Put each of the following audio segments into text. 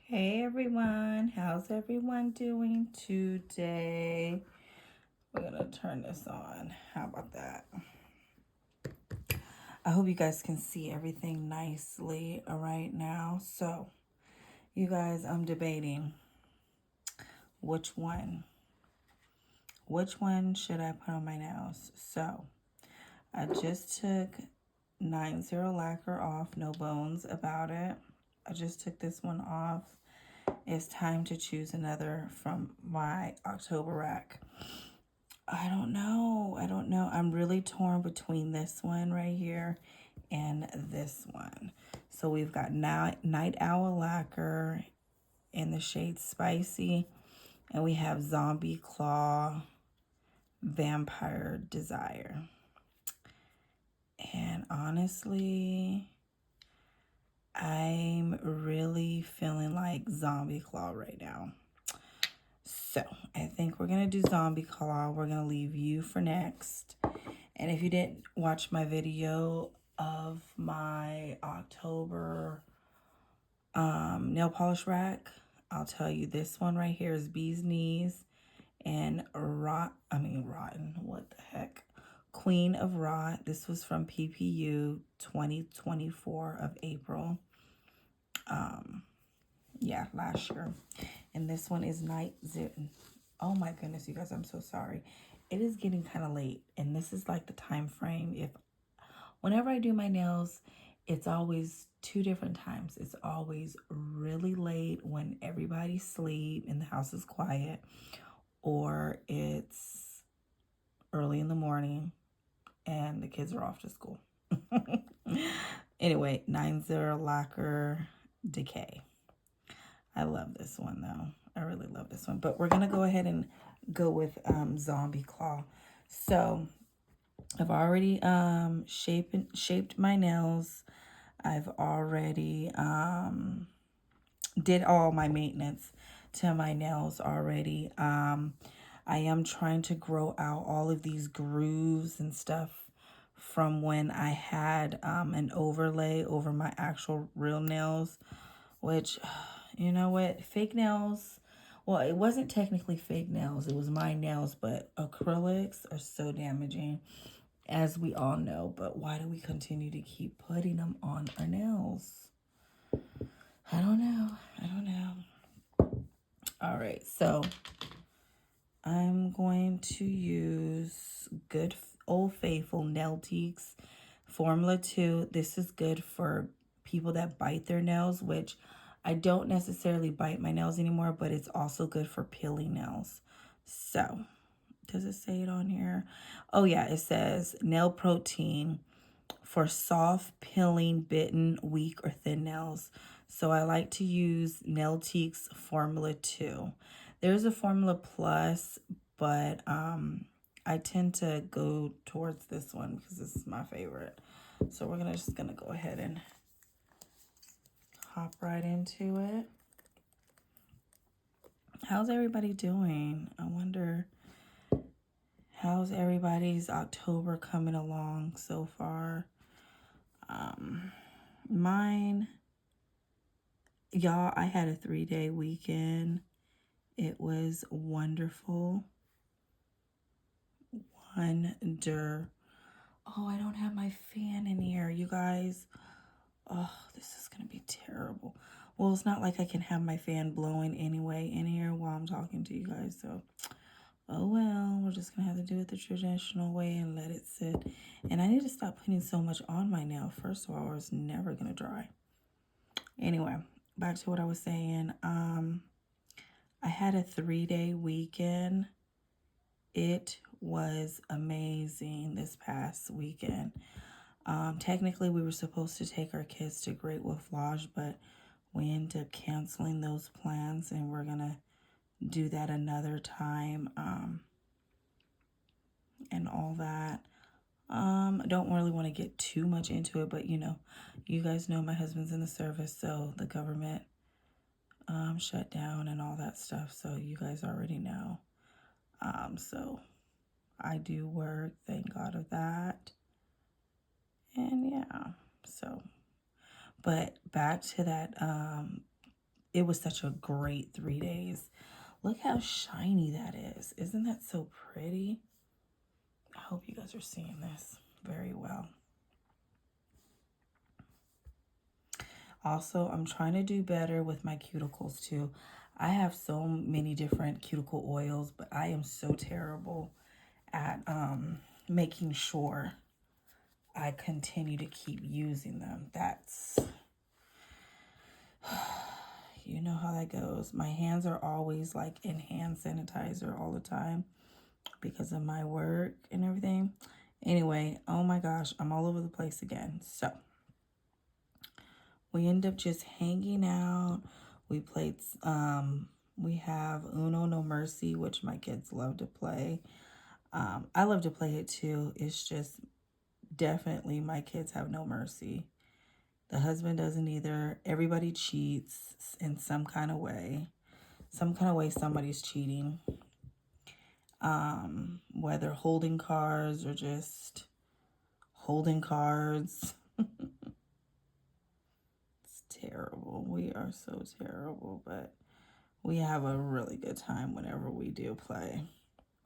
Hey everyone, how's everyone doing today? We're gonna turn this on. How about that? I hope you guys can see everything nicely right now. So, you guys, I'm debating which one. Which one should I put on my nails? So, I just took 90 lacquer off, no bones about it. I just took this one off. It's time to choose another from my October rack. I don't know. I'm really torn between this one right here and this one. So we've got Night Owl Lacquer in the shade Spicy. And we have Zombie Claw Vampire Desire. And honestly, I'm really feeling like Zombie Claw right now. So I think we're going to do Zombie Claw. We're going to leave you for next. And if you didn't watch my video of my October nail polish rack, I'll tell you this one right here is Bee's Knees and Rotten, what the heck? Queen of Rot. This was from PPU 2024 of April. Yeah, last year. And this one is Night Zitten. Oh my goodness, you guys, I'm so sorry. It is getting kind of late, and this is like the time frame. Whenever I do my nails, it's always two different times. It's always really late when everybody's asleep and the house is quiet, or it's early in the morning and the kids are off to school. Anyway, 90 Lacquer Decay. I love this one though. I really love this one. But we're going to go ahead and go with Zombie Claw. So I've already shaped my nails. I've already did all my maintenance to my nails already. I am trying to grow out all of these grooves and stuff from when I had an overlay over my actual real nails, which, you know what, fake nails, well, it wasn't technically fake nails, it was my nails, but acrylics are so damaging, as we all know. But why do we continue to keep putting them on our nails? I don't know. All right, so I'm going to use good old faithful Nail Teaks Formula 2. This is good for people that bite their nails, which I don't necessarily bite my nails anymore, but it's also good for peeling nails. So, does it say it on here? Oh yeah, it says nail protein for soft, peeling, bitten, weak, or thin nails. So I like to use Nail Teaks Formula 2. There's a Formula Plus, but I tend to go towards this one because this is my favorite. So we're just gonna go ahead and hop right into it. How's everybody doing? I wonder, how's everybody's October coming along so far? Mine, y'all, I had a 3-day weekend. It was wonderful. Wonder. Oh, I don't have my fan in here, you guys. Oh, this is going to be terrible. Well, it's not like I can have my fan blowing anyway in here while I'm talking to you guys. So, oh well, we're just going to have to do it the traditional way and let it sit. And I need to stop putting so much on my nail. First of all, or it's never going to dry. Anyway, back to what I was saying. I had a 3-day weekend. It was amazing this past weekend. Technically, we were supposed to take our kids to Great Wolf Lodge, but we ended up canceling those plans, and we're going to do that another time and all that. I don't really want to get too much into it, but, you guys know my husband's in the service, so the government shut down and all that stuff, so you guys already know. So I do work, thank God of that. And yeah, so, but back to that it was such a great 3 days. Look how shiny that is. Isn't that so pretty? I hope you guys are seeing this very well. Also, I'm trying to do better with my cuticles too. I have so many different cuticle oils, but I am so terrible at making sure I continue to keep using them. That's, you know how that goes. My hands are always like in hand sanitizer all the time because of my work and everything. Anyway, oh my gosh, I'm all over the place again. So we end up just hanging out. We played, we have Uno No Mercy, which my kids love to play. I love to play it too. It's just definitely my kids have no mercy. The husband doesn't either. Everybody cheats in some kind of way. Some kind of way somebody's cheating. Whether holding cards or just holding cards. It's terrible. We are so terrible, but we have a really good time whenever we do play.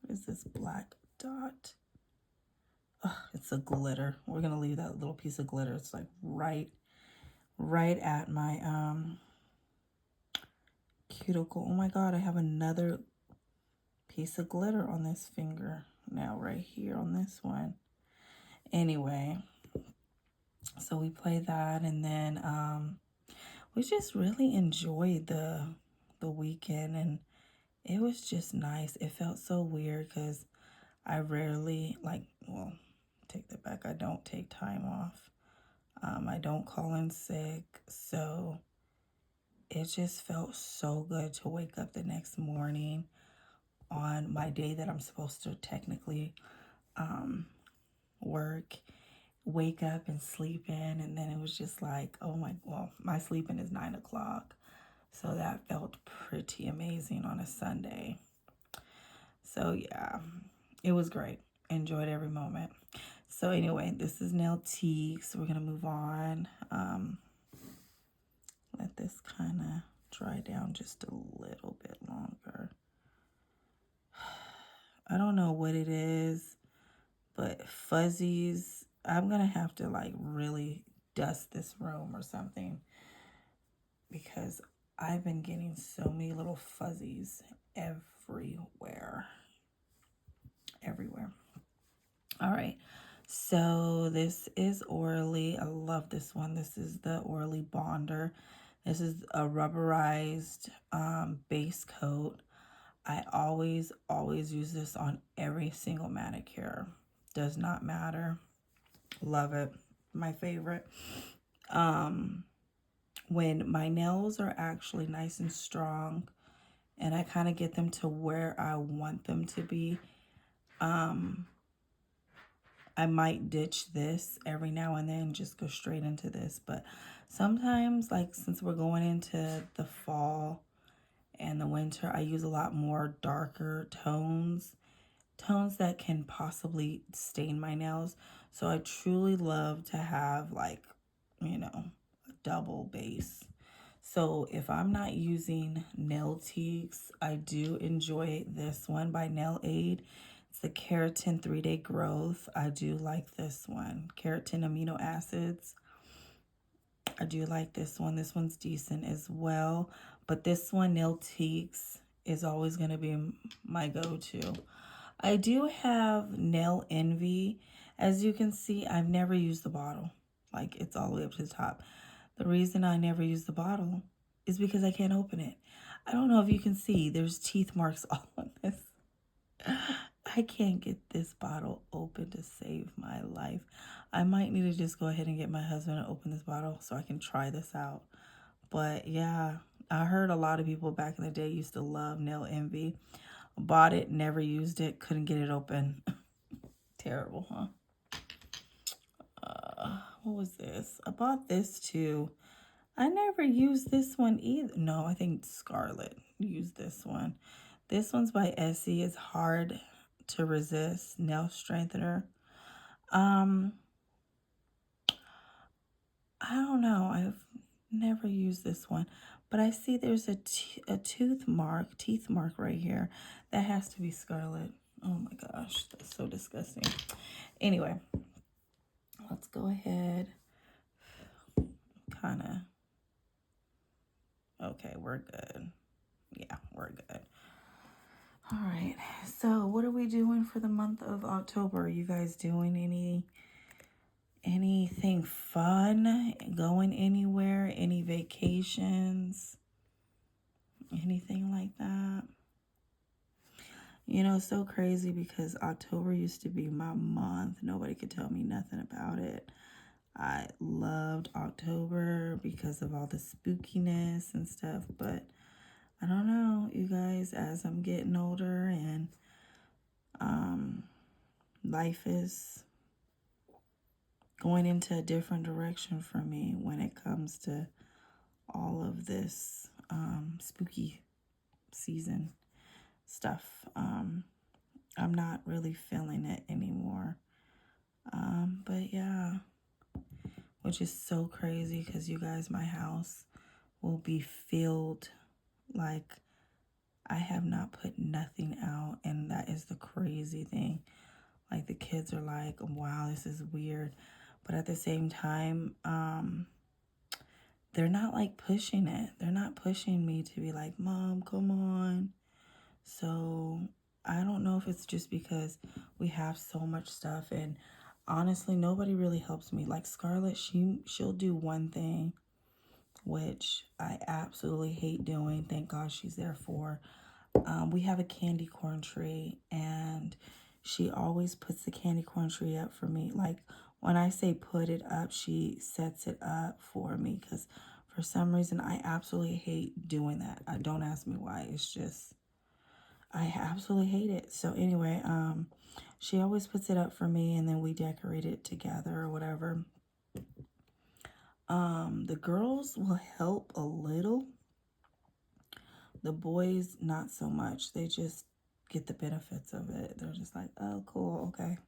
What is this black dot? Oh, it's a glitter. We're gonna leave that little piece of glitter. It's like right at my cuticle. Oh my god, I have another piece of glitter on this finger now, right here on this one. Anyway, so we play that, and then we just really enjoyed the weekend, and it was just nice. It felt so weird because I rarely, like, well, take that back. I don't take time off. I don't call in sick, so it just felt so good to wake up the next morning on my day that I'm supposed to technically work, wake up and sleep in. And then it was just like, oh my, well, my sleeping is 9 o'clock. So that felt pretty amazing on a Sunday. So yeah, it was great. Enjoyed every moment. So anyway, this is nail teak. So we're going to move on. Let this kind of dry down just a little bit longer. I don't know what it is, but fuzzies, I'm going to have to like really dust this room or something because I've been getting so many little fuzzies everywhere. Everywhere. All right. So this is Orly. I love this one. This is the Orly Bonder. This is a rubberized base coat. I always use this on every single manicure. Does not matter. Love it. My favorite. When my nails are actually nice and strong and I kind of get them to where I want them to be, I might ditch this every now and then, just go straight into this. But sometimes, like since we're going into the fall and the winter, I use a lot more darker tones that can possibly stain my nails. So I truly love to have like, you know, a double base. So if I'm not using nail teaks, I do enjoy this one by Nail Aid. It's the Keratin 3-Day Growth. I do like this one. Keratin amino acids. I do like this one. This one's decent as well. But this one, Nail Teaks, is always going to be my go-to. I do have Nail Envy. As you can see, I've never used the bottle. Like, it's all the way up to the top. The reason I never use the bottle is because I can't open it. I don't know if you can see. There's teeth marks all on this. I can't get this bottle open to save my life. I might need to just go ahead and get my husband to open this bottle so I can try this out. But yeah, I heard a lot of people back in the day used to love Nail Envy. Bought it, never used it, couldn't get it open. Terrible, huh? What was this? I bought this too. I never used this one either. No, I think Scarlett used this one. This one's by Essie. It's hard to resist nail strengthener. I don't know. I've never use this one. But I see there's a teeth mark right here. That has to be Scarlet. Oh my gosh, that's so disgusting. Anyway, let's go ahead. Kind of. Okay, we're good. Yeah, we're good. All right. So, what are we doing for the month of October? Are you guys doing anything fun? Going anywhere? Any vacations? Anything like that? You know, it's so crazy because October used to be my month. Nobody could tell me nothing about it. I loved October because of all the spookiness and stuff, but I don't know, you guys, as I'm getting older and life is going into a different direction for me when it comes to all of this spooky season stuff. I'm not really feeling it anymore. But yeah, which is so crazy because you guys, my house will be filled like I have not put nothing out, and that is the crazy thing. Like the kids are like, wow, this is weird. But at the same time, they're not like pushing it. They're not pushing me to be like, Mom, come on. So I don't know if it's just because we have so much stuff, and honestly, nobody really helps me. Like Scarlett, she'll do one thing, which I absolutely hate doing. Thank God she's there for. We have a candy corn tree, and she always puts the candy corn tree up for me. Like when I say put it up, she sets it up for me because for some reason I absolutely hate doing that. Don't ask me why. It's just I absolutely hate it. So anyway, she always puts it up for me, and then we decorate it together or whatever. The girls will help a little. The boys, not so much. They just get the benefits of it. They're just like, oh, cool, okay.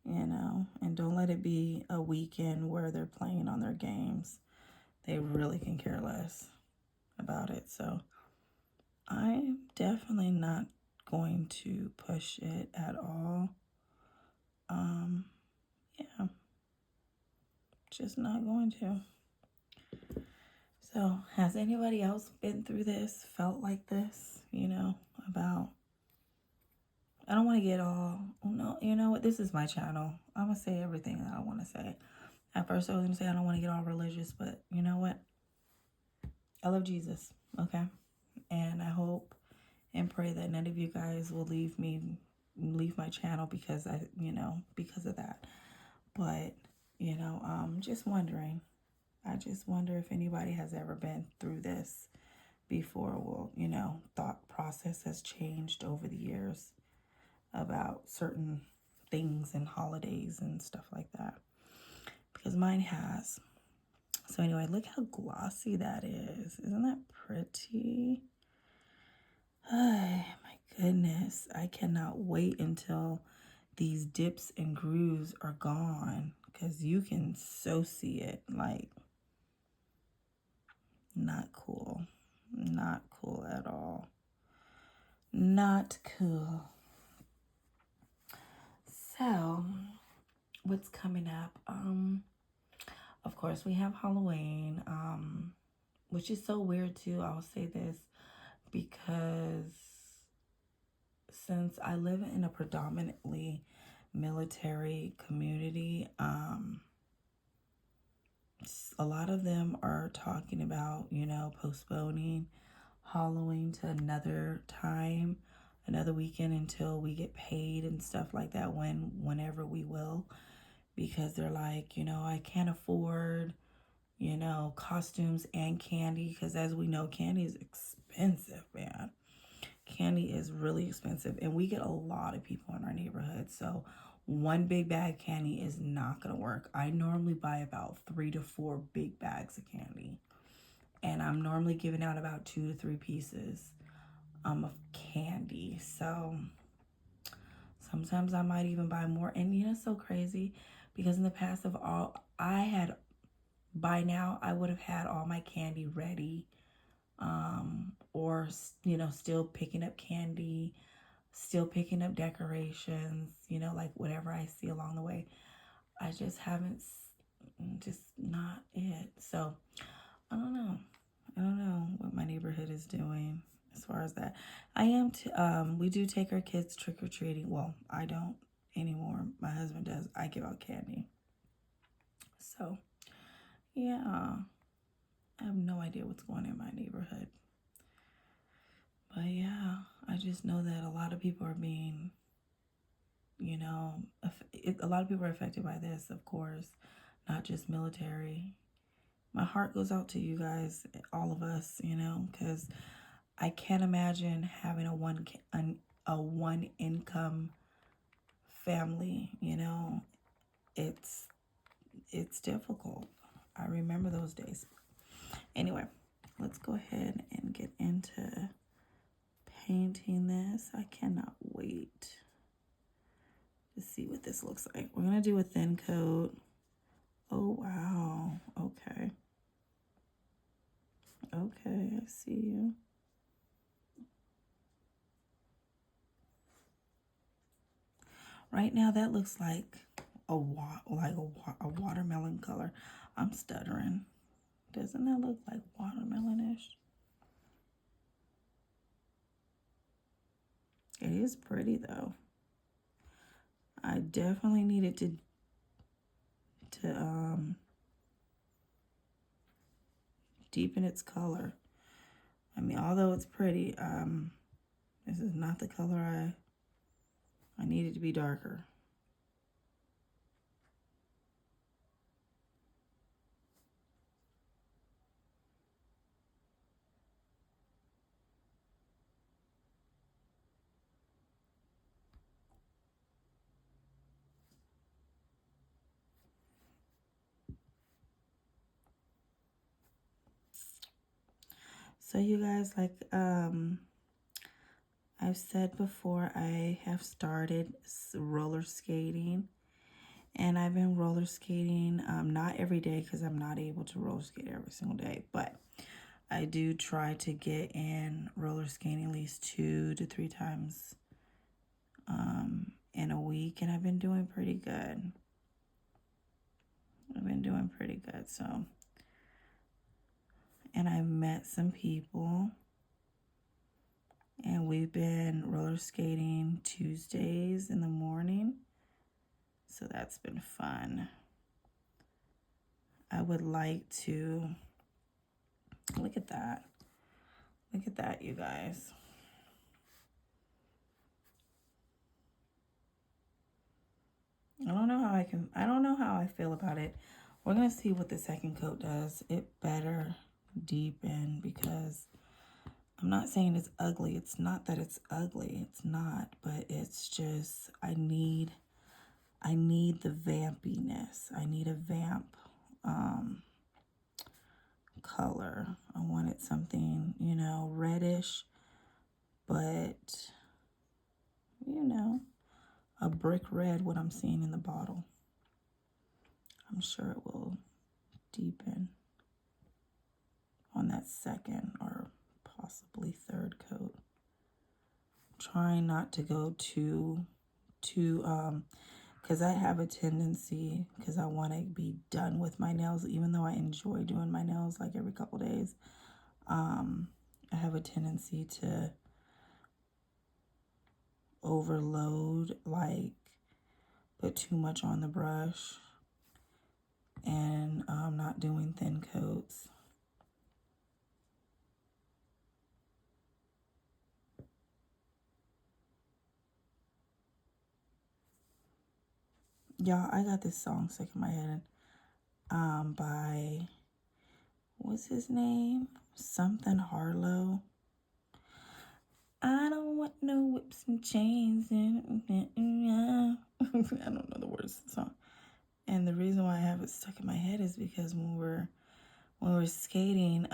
You know, and don't let it be a weekend where they're playing on their games. They really can care less about it. So I'm definitely not going to push it at all. Yeah, just not going to. So, has anybody else been through this, felt like this, you know, about, I don't want to get all, oh no, you know what, this is my channel. I'm going to say everything that I want to say. At first I was going to say I don't want to get all religious, but you know what? I love Jesus, okay? And I hope and pray that none of you guys will leave my channel because because of that. But, you know, just wondering. I just wonder if anybody has ever been through this before. Well, you know, thought process has changed over the years about certain things and holidays and stuff like that. Because mine has. So anyway, look how glossy that is. Isn't that pretty? Oh, my goodness. I cannot wait until these dips and grooves are gone. Because you can so see it. Like, not cool. Not cool at all. Not cool. So, what's coming up? Of course, we have Halloween, which is so weird too. I'll say this because since I live in a predominantly military community, a lot of them are talking about, you know, postponing Halloween to another time, another weekend until we get paid and stuff like that whenever we will, because they're like, you know, I can't afford, you know, costumes and candy, because as we know, candy is expensive, man. Candy is really expensive, and we get a lot of people in our neighborhood, so one big bag of candy is not gonna work. I normally buy about 3 to 4 big bags of candy, and I'm normally giving out about 2 to 3 pieces of candy. So sometimes I might even buy more. And you know, it's so crazy because in the past of all, I had by now I would have had all my candy ready, or, you know, still picking up candy, still picking up decorations, you know, like whatever I see along the way. I just haven't, just not it. So I don't know. I don't know what my neighborhood is doing as far as that. I am, we do take our kids trick-or-treating. Well, I don't anymore. My husband does. I give out candy. So, yeah. I have no idea what's going on in my neighborhood. But yeah, I just know that a lot of people are being, you know, a lot of people are affected by this, of course, not just military. My heart goes out to you guys, all of us, you know, because I can't imagine having a one income family, you know. It's difficult. I remember those days. Anyway, let's go ahead and get into painting this. I cannot wait to see what this looks like. We're going to do a thin coat. Oh, wow. Okay. Okay, I see you. Right now, that looks like a watermelon color. I'm stuttering. Doesn't that look like watermelon-ish? It is pretty, though. I definitely needed to deepen its color. I mean, although it's pretty, this is not the color I need it to be darker. So you guys, like I've said before, I have started roller skating, and I've been roller skating, not every day because I'm not able to roller skate every single day, but I do try to get in roller skating at least 2 to 3 times in a week, and I've been doing pretty good. So, and I've met some people, and we've been roller skating Tuesdays in the morning, so that's been fun. I would like to, look at that. Look at that, you guys. I don't know how I feel about it. We're going to see what the second coat does. It better deepen, because I'm not saying it's ugly. It's not that it's ugly. It's not, but it's just, I need the vampiness. I need a vamp color. I wanted something, you know, reddish, but, you know, a brick red, what I'm seeing in the bottle. I'm sure it will deepen on that second or possibly third coat. Trying not to go too because I have a tendency, because I want to be done with my nails, even though I enjoy doing my nails like every couple days. I have a tendency to overload, like put too much on the brush, and not doing thin coats. Y'all, I got this song stuck in my head by, what's his name? Something Harlow. I don't want no whips and chains. I don't know the words of the song. And the reason why I have it stuck in my head is because when we were skating,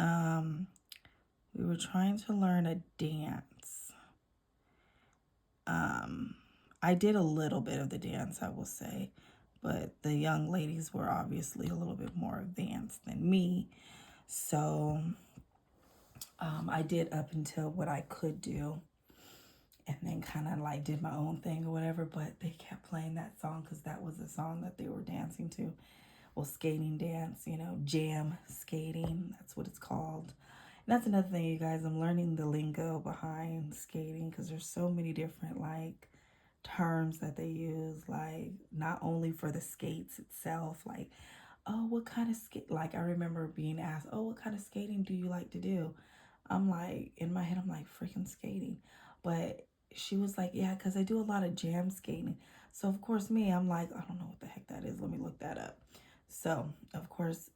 we were trying to learn a dance. I did a little bit of the dance, I will say, but the young ladies were obviously a little bit more advanced than me. So I did up until what I could do, and then kind of like did my own thing or whatever. But they kept playing that song because that was the song that they were dancing to. Well, skating dance, you know, jam skating, that's what it's called. And that's another thing, you guys, I'm learning the lingo behind skating because there's so many different like terms that they use, like not only for the skates itself, like, oh, what kind of skate, like I remember being asked, oh, what kind of skating do you like to do? I'm like, in my head, I'm like, freaking skating. But she was like, yeah, because I do a lot of jam skating. So of course me, I'm like, I don't know what the heck that is, let me look that up. So of course,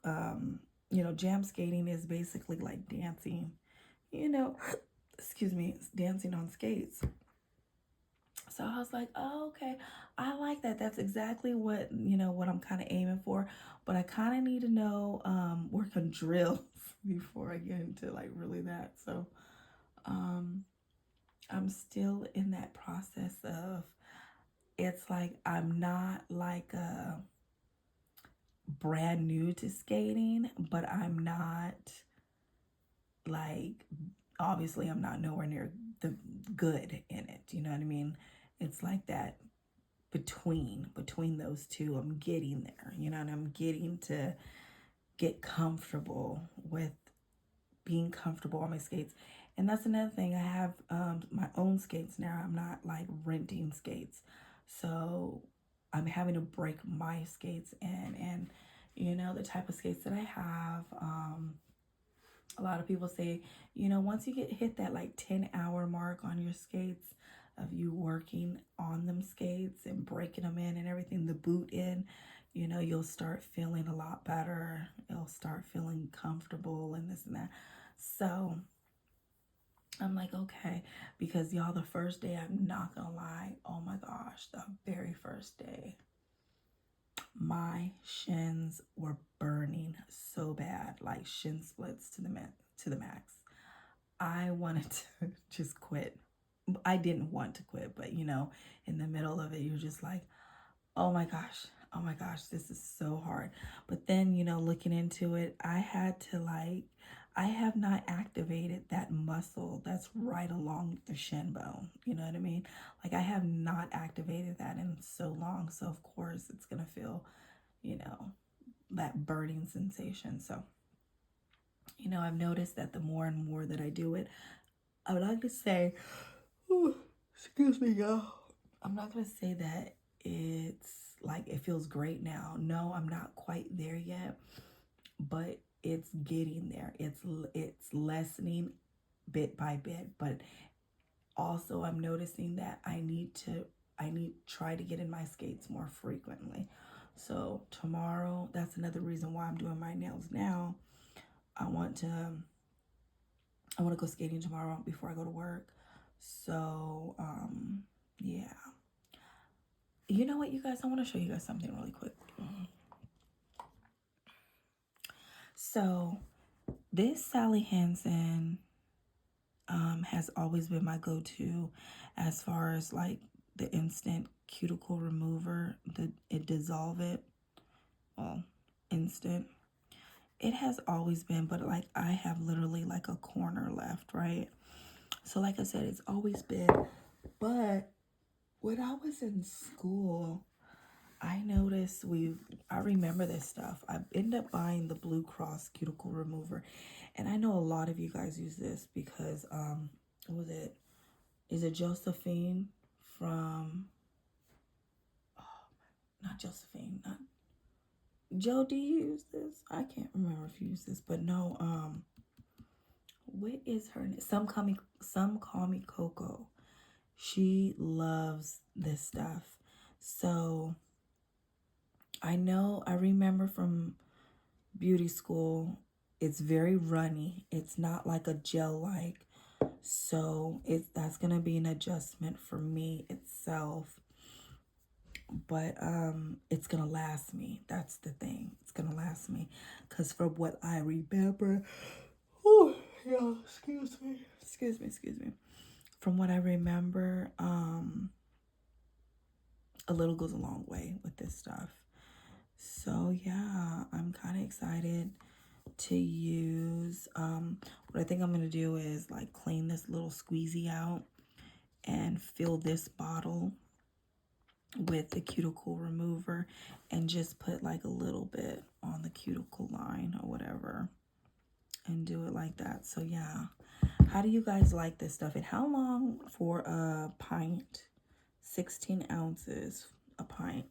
you know, jam skating is basically like dancing, you know, excuse me, dancing on skates. So I was like, oh, okay, I like that. That's exactly what, you know, what I'm kind of aiming for. But I kind of need to know work on drills before I get into like really that. So I'm still in that process of, it's like I'm not like brand new to skating, but I'm not like, obviously I'm not nowhere near the good in it. You know what I mean? It's like that between those two. I'm getting there, you know, and I'm getting to get comfortable with being comfortable on my skates. And that's another thing. I have my own skates now. I'm not like renting skates. So I'm having to break my skates and you know, the type of skates that I have. A lot of people say, you know, once you hit that like 10-hour mark on your skates of you working on them skates and breaking them in and everything, the boot in, you know, you'll start feeling a lot better. You'll start feeling comfortable and this and that. So I'm like, okay, because y'all, the first day, I'm not gonna lie, oh my gosh, the very first day, my shins were burning so bad, like shin splits to the max. I wanted to just quit. I didn't want to quit, but you know, in the middle of it, you're just like, oh my gosh, this is so hard. But then, you know, looking into it, I had to like, I have not activated that muscle that's right along the shin bone. You know what I mean? Like, I have not activated that in so long. So, of course, it's going to feel, you know, that burning sensation. So, you know, I've noticed that the more and more that I do it, I would like to say, ooh, excuse me, y'all. I'm not going to say that it's like it feels great now. No, I'm not quite there yet, but it's getting there. It's lessening bit by bit, but also I'm noticing that I need to try to get in my skates more frequently. So tomorrow, that's another reason why I'm doing my nails now. I want to go skating tomorrow before I go to work. So yeah. You know what, you guys? I want to show you guys something really quick. So this Sally Hansen has always been my go-to as far as like the instant cuticle remover. It dissolve it. Well, instant. It has always been, but like I have literally like a corner left, right? So like I said, it's always been. But when I was in school, I noticed I remember this stuff. I ended up buying the Blue Cross cuticle remover. And I know a lot of you guys use this because, what was it? Is it Josephine from, oh, not Josephine, not, Joe, do you use this? I can't remember if you use this, but no, what is her name? Some call me Coco. She loves this stuff. So I remember from beauty school, it's very runny. It's not like a gel like. So that's gonna be an adjustment for me itself. But it's gonna last me. That's the thing. It's gonna last me. Cause from what I remember, oh yeah, excuse me. From what I remember, a little goes a long way with this stuff. So yeah, I'm kind of excited to use, what I think I'm going to do is like clean this little squeezy out and fill this bottle with the cuticle remover and just put like a little bit on the cuticle line or whatever and do it like that. So yeah, how do you guys like this stuff? And how long for a pint? 16 ounces a pint.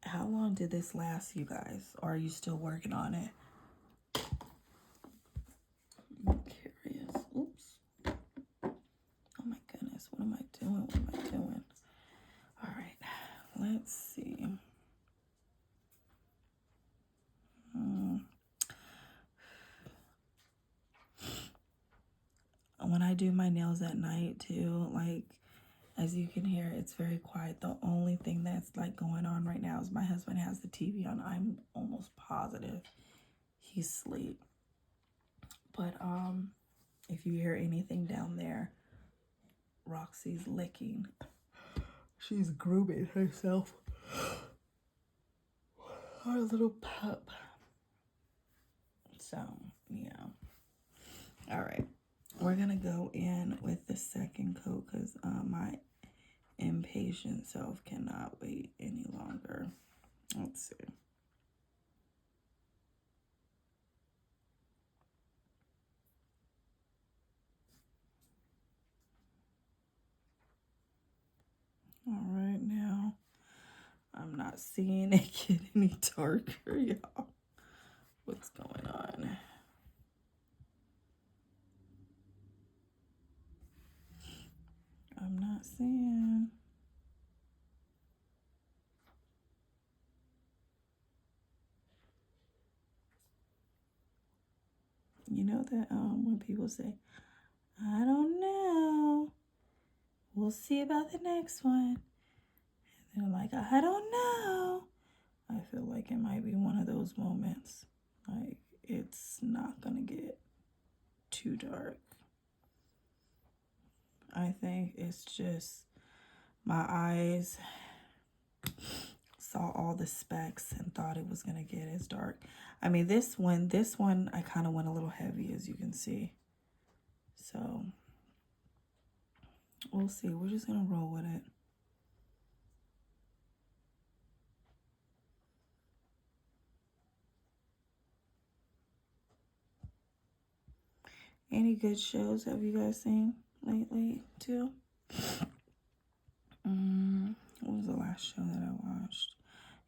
How long did this last you guys? Or are you still working on it? I'm curious. Oops. Oh my goodness, what am I doing? What am I doing? All right, let's see. When I do my nails at night too, like, as you can hear, it's very quiet. The only thing that's like going on right now is my husband has the TV on. I'm almost positive he's asleep. But if you hear anything down there, Roxy's licking. She's grooming herself. Our little pup. So, yeah. All right. We're going to go in with the second coat because my impatient self cannot wait any longer. Let's see. All right, now I'm not seeing it get any darker, y'all. What's going on? I'm not seeing. You know that when people say, I don't know, we'll see about the next one. And they're like, I don't know. I feel like it might be one of those moments. Like, it's not gonna get too dark. I think it's just my eyes saw all the specks and thought it was gonna get as dark. I mean, this one, I kind of went a little heavy, as you can see. So we'll see. We're just gonna roll with it. Any good shows have you guys seen lately too? What was the last show that I watched?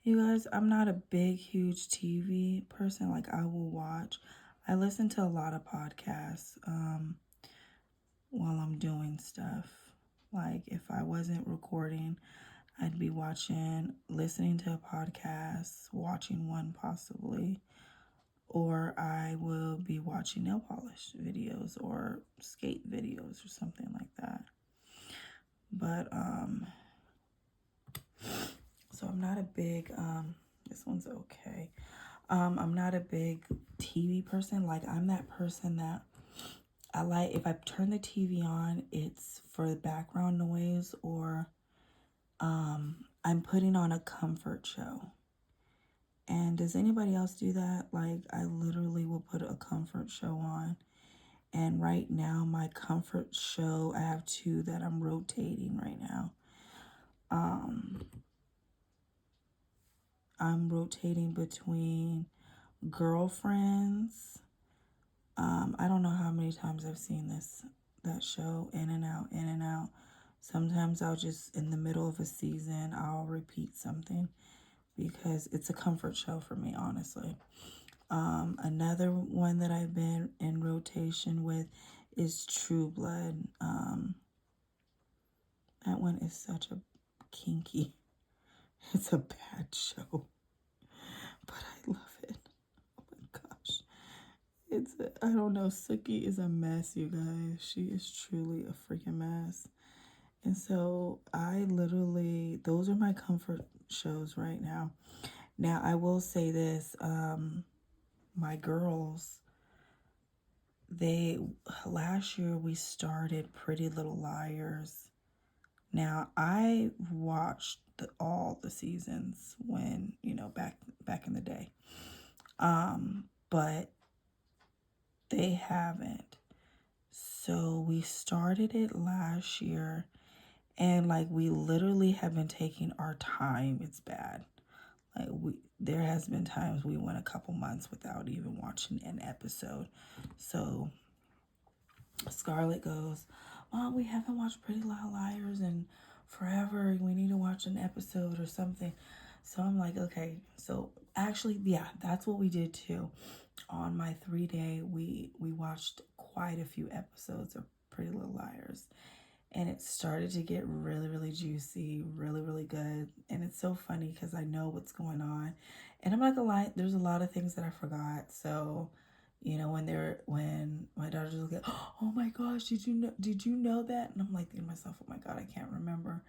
You guys, I'm not a big, huge TV person. Like, I will watch. I listen to a lot of podcasts while I'm doing stuff. Like, if I wasn't recording, I'd be listening to a podcast, watching one possibly, or I will be watching nail polish videos or skate videos or something like that. But, so I'm not a big, this one's okay. I'm not a big TV person. Like, I'm that person that I like, if I turn the TV on, it's for the background noise, or I'm putting on a comfort show. And does anybody else do that? Like, I literally will put a comfort show on. And right now, my comfort show, I have two that I'm rotating right now. I'm rotating between Girlfriends. I don't know how many times I've seen that show, in and out, in and out. Sometimes I'll just, in the middle of a season, I'll repeat something because it's a comfort show for me, honestly. Another one that I've been in rotation with is True Blood. That one is such a kinky. It's a bad show, but I love it. Oh my gosh. I don't know, Suki is a mess, you guys. She is truly a freaking mess. And so those are my comfort shows right now. Now, I will say this, my girls, last year we started Pretty Little Liars. Now, I watched all the seasons when, you know, back in the day. But they haven't. So we started it last year, and like we literally have been taking our time. It's bad. Like there has been times we went a couple months without even watching an episode. So Scarlett goes, "Mom, we haven't watched Pretty Little Liars in forever. We need to watch an episode or something." So I'm like, okay. So actually, yeah, that's what we did too. On my 3-day, we watched quite a few episodes of Pretty Little Liars. And it started to get really, really juicy, really, really good. And it's so funny because I know what's going on. And I'm not gonna lie, there's a lot of things that I forgot. So, you know, when my daughter's like, "Oh my gosh, did you know that?" And I'm like thinking to myself, "Oh my God, I can't remember."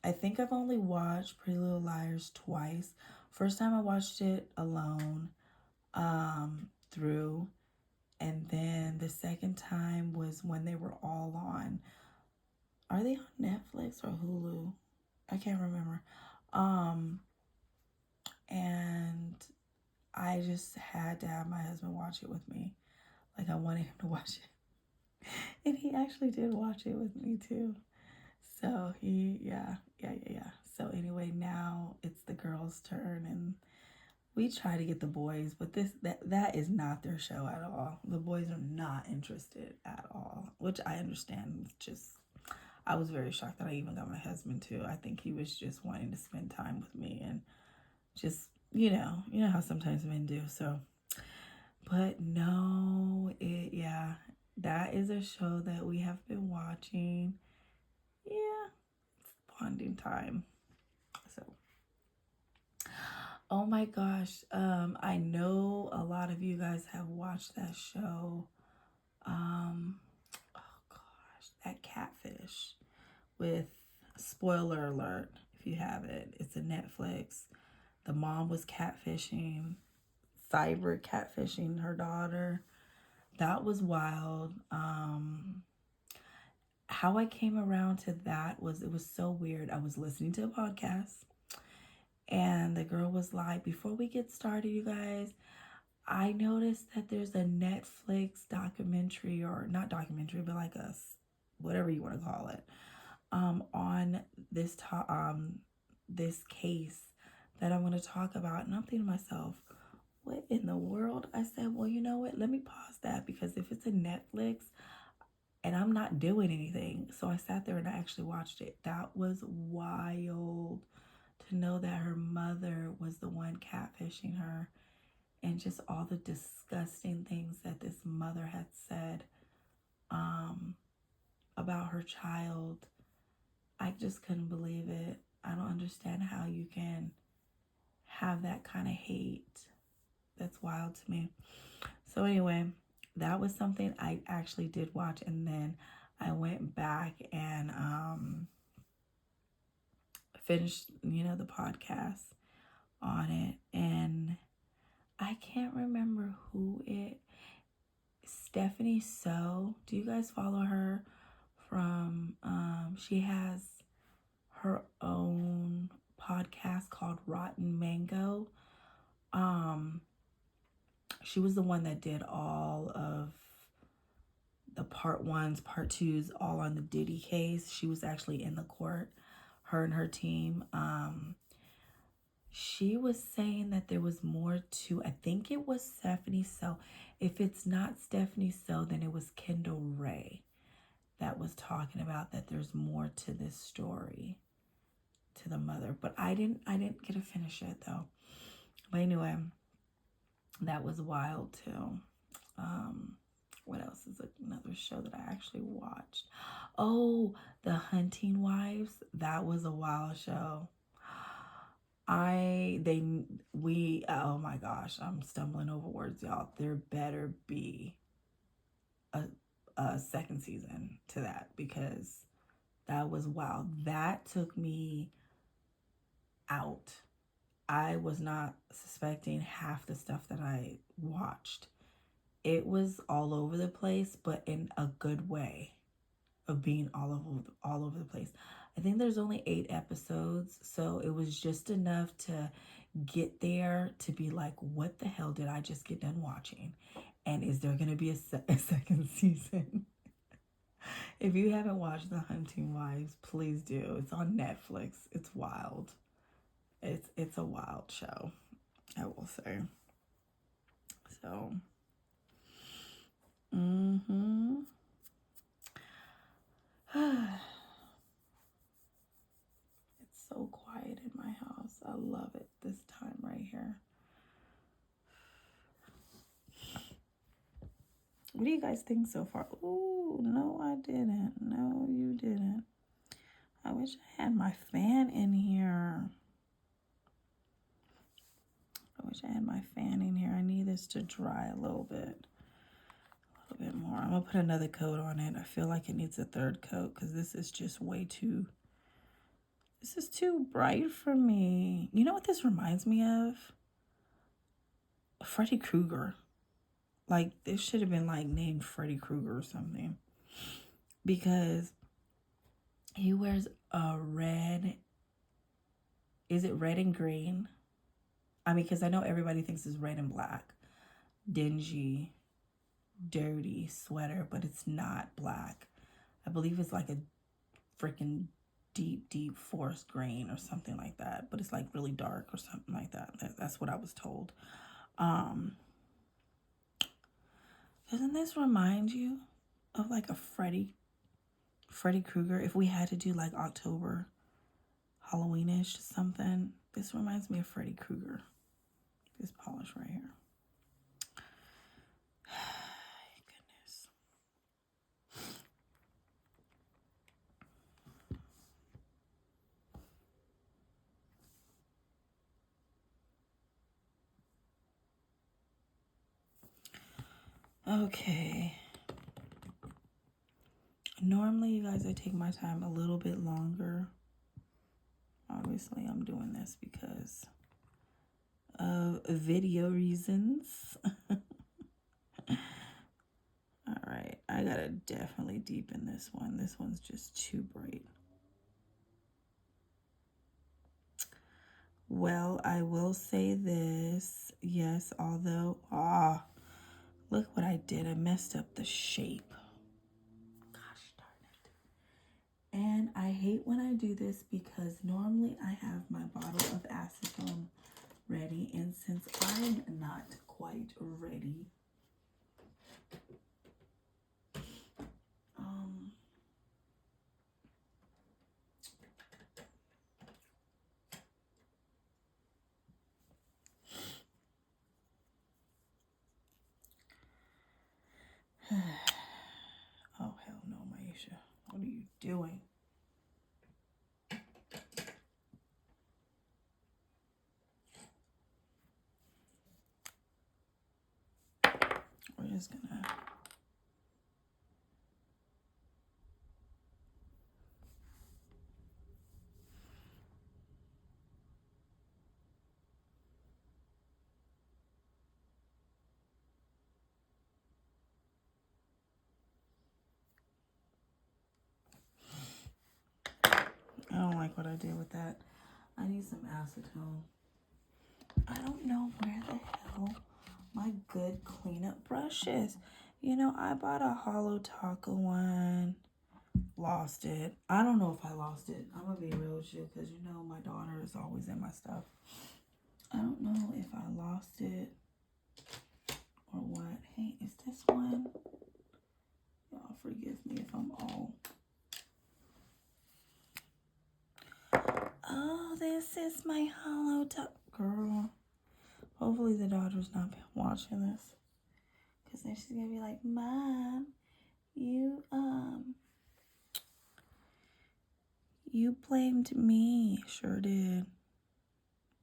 I think I've only watched Pretty Little Liars twice. First time I watched it alone, through, and then the second time was when they were all on. Are they on Netflix or Hulu? I can't remember. And I just had to have my husband watch it with me. Like I wanted him to watch it. And he actually did watch it with me too. So yeah. So anyway, now it's the girls' turn, and we try to get the boys, but that is not their show at all. The boys are not interested at all, which I understand. It's just I was very shocked that I even got my husband too. I think he was just wanting to spend time with me and just, you know how sometimes men do. So, but no, yeah, that is a show that we have been watching. Yeah, it's bonding time. So, oh my gosh, I know a lot of you guys have watched that show. Oh gosh, that Catfish with, spoiler alert if you have it, it's a Netflix. The mom was catfishing, cyber catfishing her daughter. That was wild. How I came around to that was, it was so weird. I was listening to a podcast, and the girl was like, "Before we get started, you guys, I noticed that there's a Netflix documentary, or not documentary, but like a, whatever you want to call it, on this case that I'm going to talk about." And I'm thinking to myself, what in the world? I said, well, you know what? Let me pause that, because if it's a Netflix and I'm not doing anything. So I sat there and I actually watched it. That was wild to know that her mother was the one catfishing her, and just all the disgusting things that this mother had said about her child. I just couldn't believe it. I don't understand how you can have that kind of hate. That's wild to me. So anyway, that was something I actually did watch, and then I went back and finished, the podcast on it. And I can't remember who it, Stephanie So. Do you guys follow her? From she has her own podcast called Rotten Mango. She was the one that did all of the part ones, part twos, all on the Diddy case. She was actually in the court, her and her team. She was saying that there was more to, I think it was Stephanie So. If it's not Stephanie So, then it was Kendall Ray that was talking about that there's more to this story, to the mother. But I didn't get to finish it though. But anyway, that was wild too. What else is another show that I actually watched? Oh, The Hunting Wives. That was a wild show. Oh my gosh, I'm stumbling over words, y'all. There better be a second season to that, because that was wild. That took me out. I was not suspecting half the stuff that I watched. It was all over the place, but in a good way of being all over the place. I think there's only 8 episodes, so it was just enough to get there to be like, what the hell did I just get done watching? And is there going to be a second season? If you haven't watched The Hunting Wives, please do. It's on Netflix. It's wild. It's a wild show, I will say. So, It's so quiet in my house. I love it this time right here. What do you guys think so far? Ooh, no, I didn't. No, you didn't. I wish I had my fan in here. I wish I had my fan in here. I need this to dry a little bit. A little bit more. I'm going to put another coat on it. I feel like it needs a third coat because this is just way too... This is too bright for me. You know what this reminds me of? Freddy Krueger. Like, this should have been, like, named Freddy Krueger or something. Because he wears a red... Is it red and green? I mean, because I know everybody thinks it's red and black. Dingy, dirty sweater, but it's not black. I believe it's like a freaking deep forest green or something like that. But it's, like, really dark or something like that. That's what I was told. Doesn't this remind you of like a Freddy Krueger? If we had to do like October Halloweenish something, this reminds me of Freddy Krueger. This polish right here. Goodness. Okay. Normally, you guys, I take my time a little bit longer. Obviously, I'm doing this because of video reasons. All right, I gotta definitely deepen this one. This one's just too bright. Well, I will say this. Yes, although, look what I did. I messed up the shape. Gosh darn it. And I hate when I do this because normally I have my bottle of acetone ready. And since I'm not quite ready, oh, hell no, Maisha. What are you doing? We're just gonna... I don't like what I did with that. I need some acetone. I don't know where the hell my good cleanup brush is. You know, I bought a Hollow Taco one. Lost it. I don't know if I lost it. I'm gonna be real with you because you know my daughter is always in my stuff. I don't know if I lost it or what. Hey, is this one? Y'all forgive me if I'm all... Oh, this is my Hollow Taco. Girl, hopefully the daughter's not watching this. Because then she's gonna be like, Mom, you blamed me. Sure did.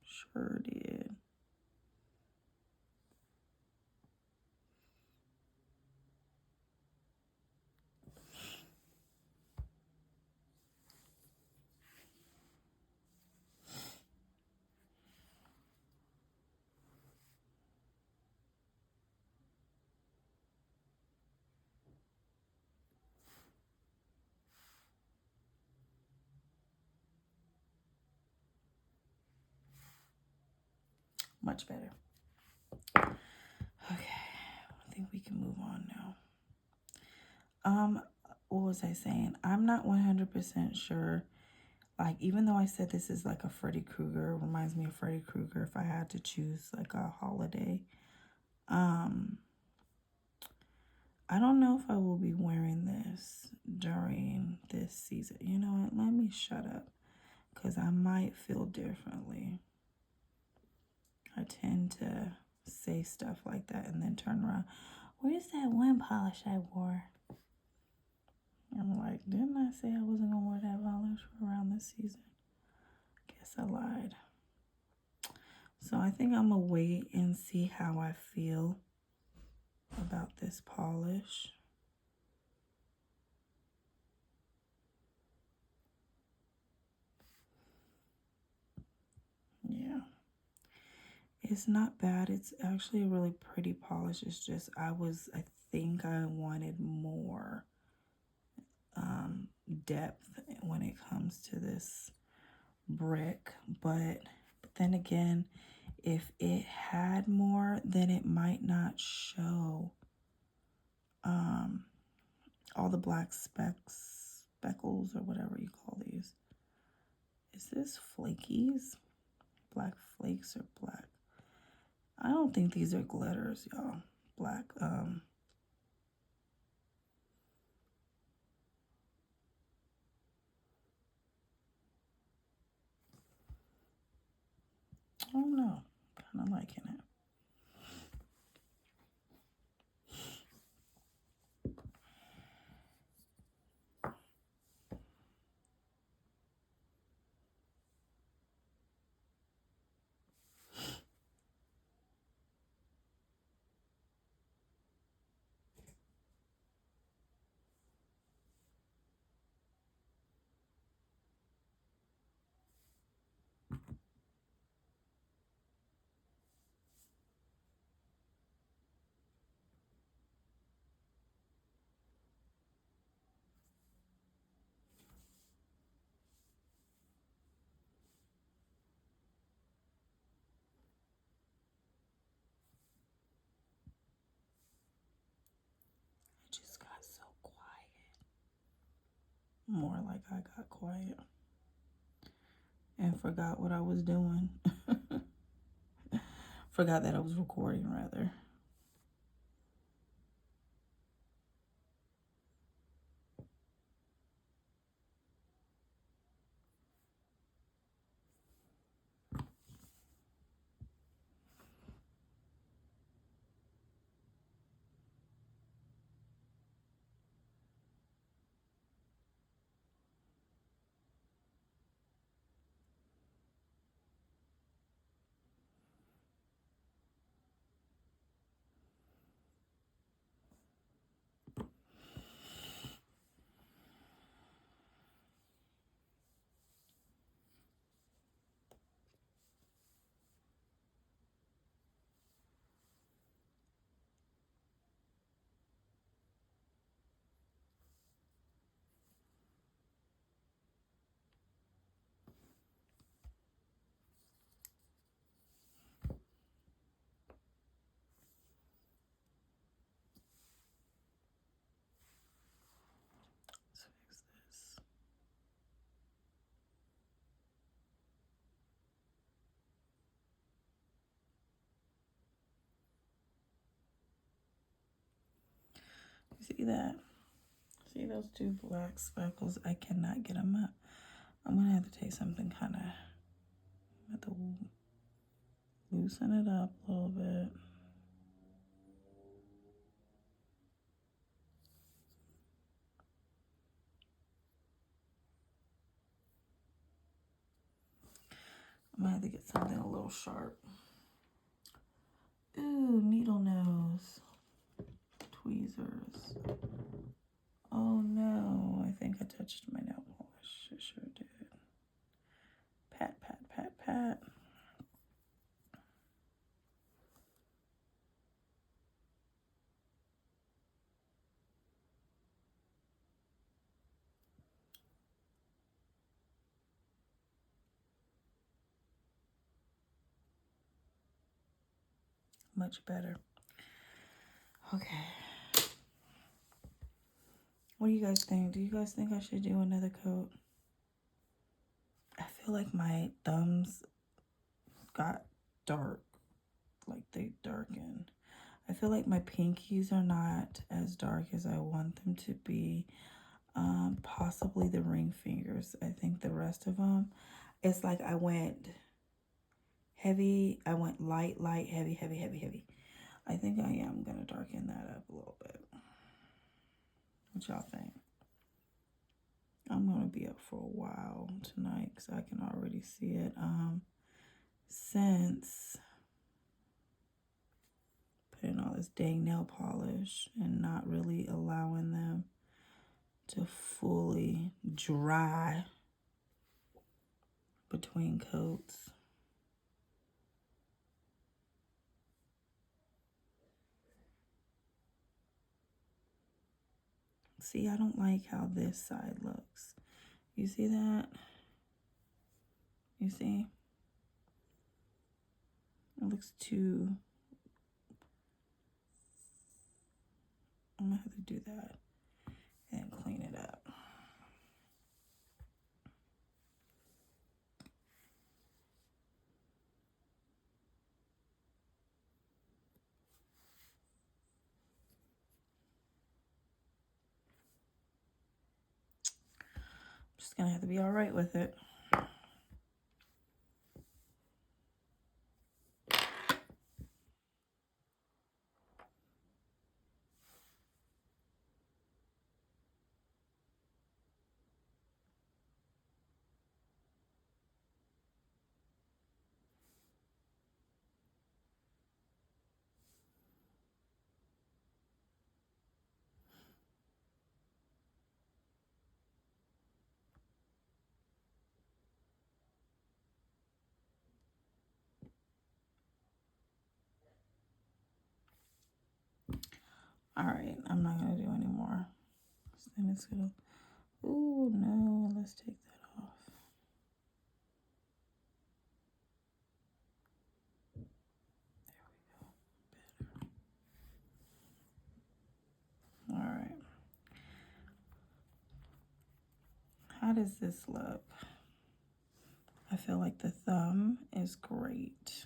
Sure did. Much better. Okay, I think we can move on now. What was I saying? I'm not 100% sure. Like, even though I said this is like a Freddy Krueger, reminds me of Freddy Krueger if I had to choose like a holiday. I don't know if I will be wearing this during this season. You know what? Let me shut up because I might feel differently. I tend to say stuff like that and then turn around. Where's that one polish I wore? I'm like, didn't I say I wasn't going to wear that polish for around this season? Guess I lied. So I think I'm going to wait and see how I feel about this polish. Yeah. It's not bad. It's actually a really pretty polish. It's just I think I wanted more depth when it comes to this brick. But then again, if it had more, then it might not show all the black speckles or whatever you call these. Is this flakies? Black flakes or black? I don't think these are glitters, y'all. Black, I don't know. Kind of liking it. It just got so quiet. More like I got quiet and forgot what I was doing. Forgot that I was recording, rather. Let's fix this. You see that? See those two black speckles? I cannot get them up. I'm gonna have to take something kind of, I'm have to loosen it up a little bit. I'm gonna have to get something a little sharp. Ooh, needle nose. Tweezers. Oh no, I think I touched my nail polish. I sure did. Pat, pat, pat, pat. Much better. Okay. What do you guys think? Do you guys think I should do another coat? I feel like my thumbs got dark. Like they darkened. I feel like my pinkies are not as dark as I want them to be. Possibly the ring fingers. I think the rest of them, it's like I went heavy. I went light, light, heavy, heavy, heavy, heavy. I think I am going to darken that up a little bit. What y'all think? I'm going to be up for a while tonight because I can already see it. Since putting all this dang nail polish and not really allowing them to fully dry between coats. See, I don't like how this side looks. You see that? You see? It looks too... I'm gonna have to do that and clean it up. Just gonna have to be all right with it. All right, I'm not gonna do any more. Then it's gonna... Ooh, no, let's take that off. All right. How does this look? I feel like the thumb is great.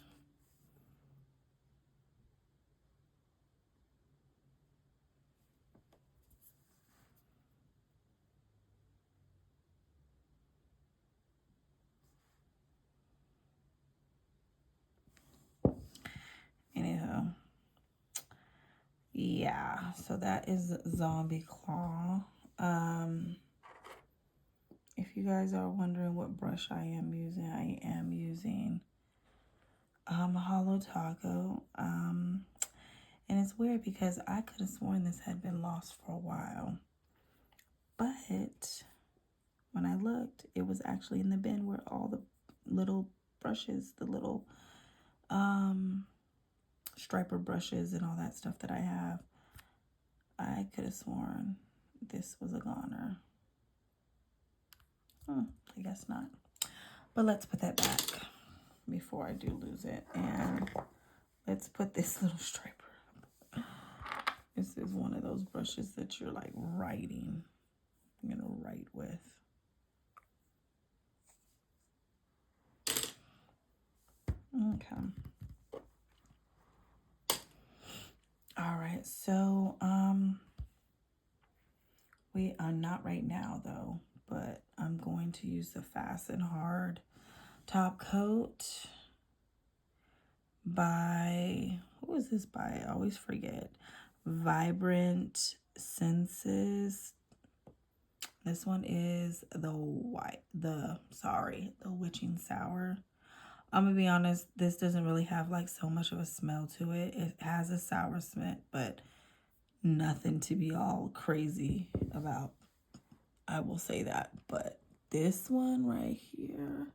Anyhow, yeah, so that is Zombie Claw. If you guys are wondering what brush I am using Hollow Taco. And it's weird because I could have sworn this had been lost for a while. But when I looked, it was actually in the bin where all the little brushes, the little striper brushes and all that stuff that I have. I could have sworn this was a goner. I guess not. But let's put that back before I do lose it. And let's put this little striper up. This is one of those brushes that you're like writing. I'm going to write with. Okay. All right. So, we are not right now though, but I'm going to use the Fast and Hard top coat by, who is this by? I always forget. Vibrant Senses. This one is the Witching Sour. I'm gonna be honest, this doesn't really have like so much of a smell to it. It has a sour scent, but nothing to be all crazy about. I will say that. But this one right here,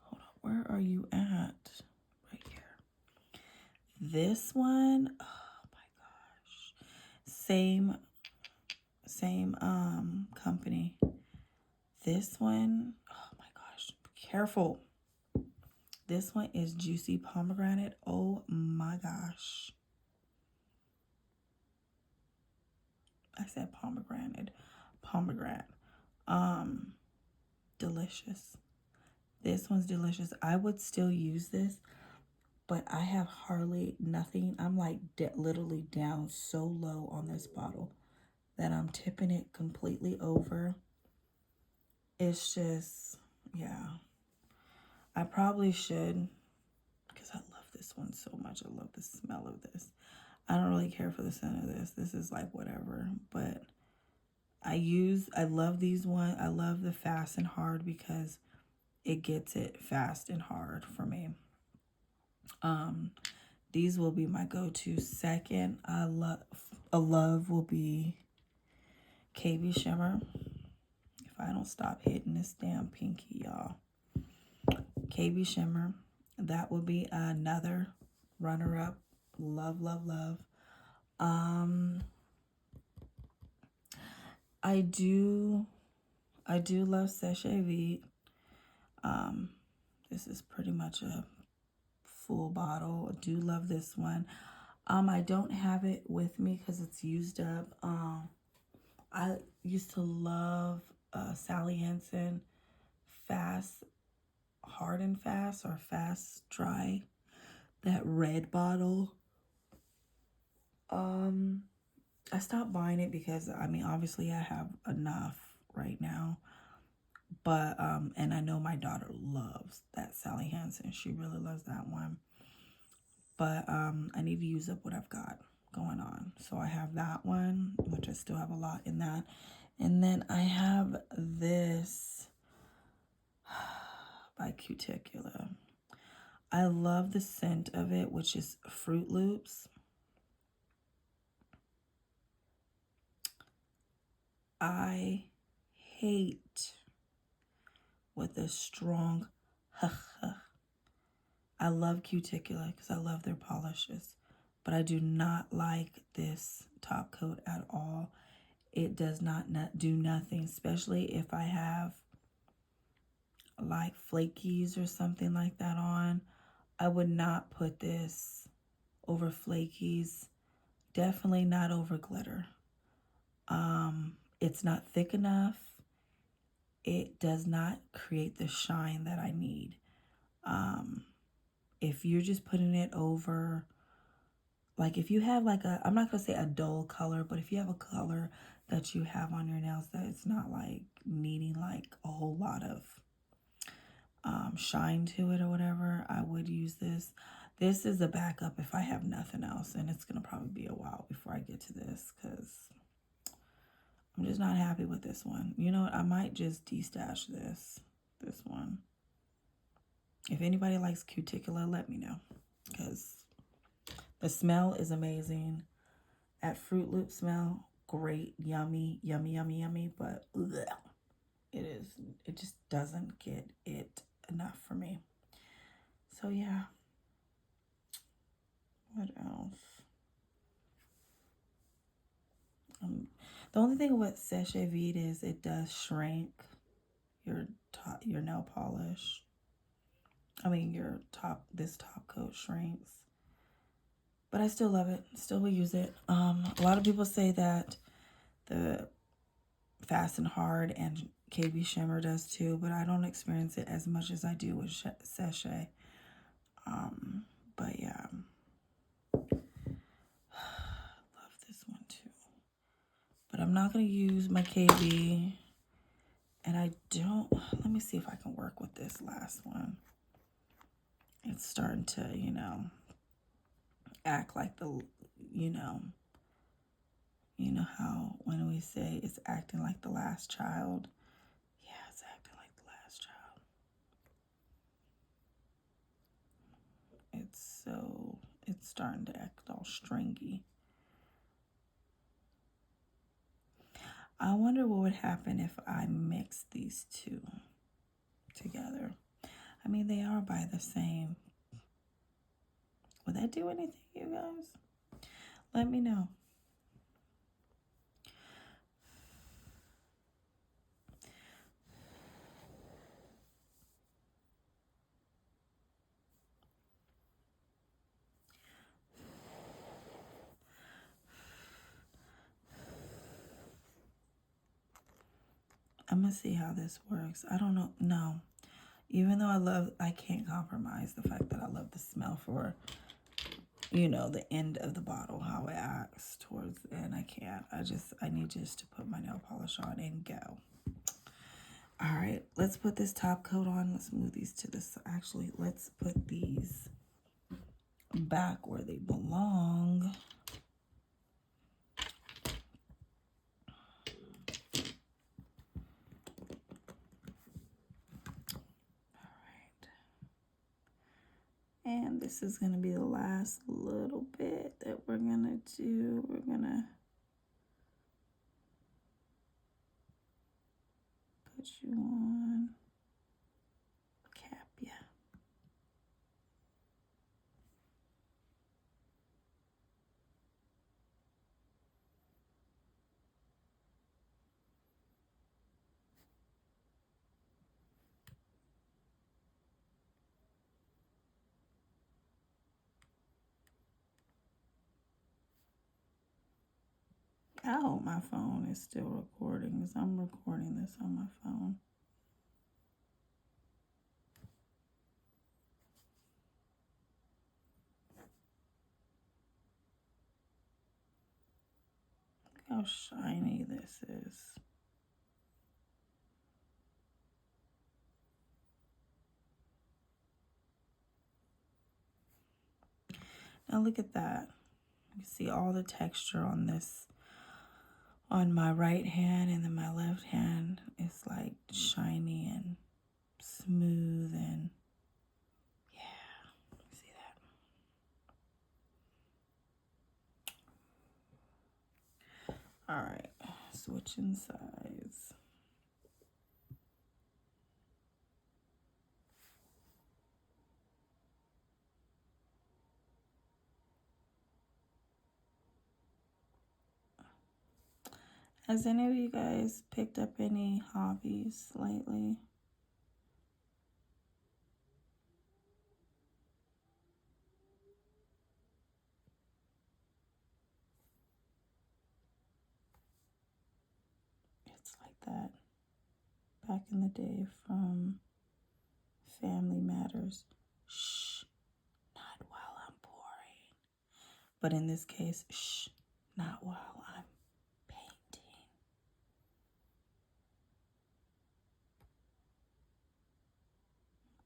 hold on, where are you at? Right here. This one, oh my gosh. Same company. This one, oh my gosh, be careful. This one is Juicy Pomegranate. Oh my gosh. I said pomegranate. Pomegranate. Delicious. This one's delicious. I would still use this, but I have hardly nothing. I'm like literally down so low on this bottle that I'm tipping it completely over. It's just, yeah. I probably should, because I love this one so much. I love the smell of this. I don't really care for the scent of this. This is like whatever, but I love these one. I love the fast and hard because it gets it fast and hard for me. These will be my go-to. Second, a love will be KB Shimmer. If I don't stop hitting this damn pinky, y'all. KB Shimmer. That would be another runner-up. Love, love, love. I do love Sachet Vide. This is pretty much a full bottle. I do love this one. I don't have it with me because it's used up. I used to love Sally Hansen Fast, Hard and Fast, or Fast Dry. That red bottle. I stopped buying it because, I mean, obviously I have enough right now. But, and I know my daughter loves that Sally Hansen. She really loves that one. But I need to use up what I've got going on. So I have that one, which I still have a lot in that. And then I have this by Cuticula. I love the scent of it, which is Fruit Loops. I hate with a strong I love Cuticula because I love their polishes, but I do not like this top coat at all. It does not do nothing, especially if I have like flakies or something like that on. I would not put this over flakies. Definitely not over glitter. It's not thick enough. It does not create the shine that I need. If you're just putting it over, like if you have like I'm not going to say a dull color, but if you have a color that you have on your nails that it's not like needing like a whole lot of shine to it or whatever, I would use this. This is a backup if I have nothing else, and it's going to probably be a while before I get to this because I'm just not happy with this one. You know what? I might just destash this one. If anybody likes Cuticula, let me know because the smell is amazing. At Fruit Loop smell, great, yummy, yummy, yummy, yummy, but ugh, it just doesn't get it enough for me. So yeah. What else? The only thing with Sachet Vide is it does shrink your nail polish. I mean, this top coat shrinks. But I still love it. Still will use it. A lot of people say that the Fast and Hard and KB Shimmer does too, but I don't experience it as much as I do with Sachet. But yeah. Love this one too. But I'm not going to use my KB. And I don't, let me see if I can work with this last one. It's starting to, act like you know how when we say it's acting like the last child. Yeah, it's acting like the last child. It's starting to act all stringy. I wonder what would happen if I mix these two together. I mean, they are by the same. Would that do anything, you guys? Let me know. I'm going to see how this works. I don't know. No. Even though I can't compromise the fact that I love the smell for, you know, the end of the bottle, how it acts towards the end. I can't. I need just to put my nail polish on and go. All right, let's put this top coat on. Let's move these to this. Actually, let's put these back where they belong. And this is going to be the last little bit that we're going to do. We're going to put you on, cap ya. I hope my phone is still recording because I'm recording this on my phone. Look how shiny this is. Now look at that. You see all the texture on this, on my right hand, and then my left hand is like shiny and smooth, and yeah, see that? All right, switching sides. Has any of you guys picked up any hobbies lately? It's like that back in the day from Family Matters. Shh, not while I'm pouring. But in this case, shh, not while I'm painting.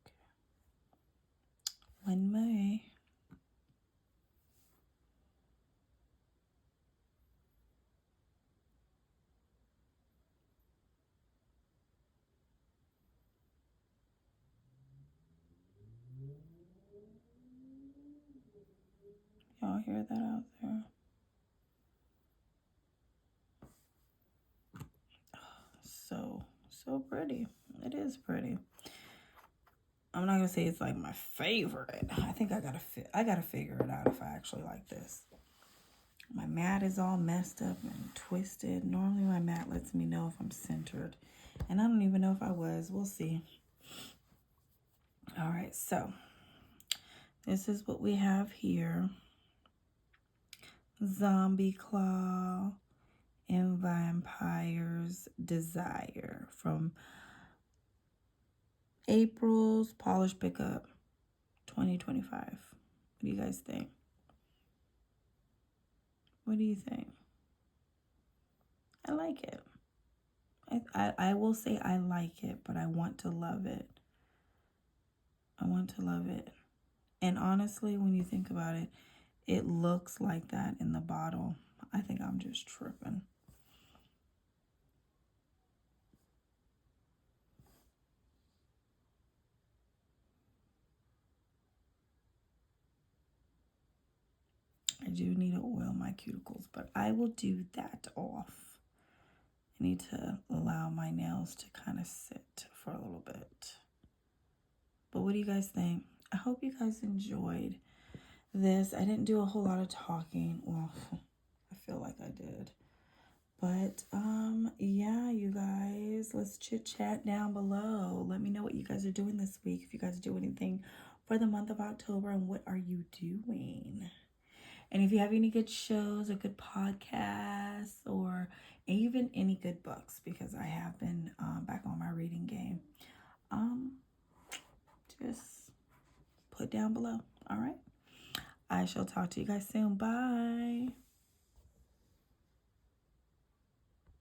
Okay. One May. Y'all hear that out there? So pretty. It is pretty. I'm not gonna say it's like my favorite. I think I gotta figure it out if I actually like this. My mat is all messed up and twisted. Normally my mat lets me know if I'm centered, and I don't even know if I was. We'll see. All right, so this is what we have here. Zombie Claw and Vampire's Desire from April's Polish Pickup 2025. What do you guys think? What do you think? I like it. I will say I like it, but I want to love it. I want to love it. And honestly, when you think about it, it looks like that in the bottle. I think I'm just tripping. I do need to oil my cuticles, but I will do that off. I need to allow my nails to kind of sit for a little bit. But what do you guys think? I hope you guys enjoyed this. I didn't do a whole lot of talking. Well, I feel like I did. But yeah, you guys, let's chit chat down below. Let me know what you guys are doing this week. If you guys do anything for the month of October, and what are you doing? And if you have any good shows or good podcasts, or even any good books, because I have been back on my reading game. Just put down below. All right. I shall talk to you guys soon. Bye.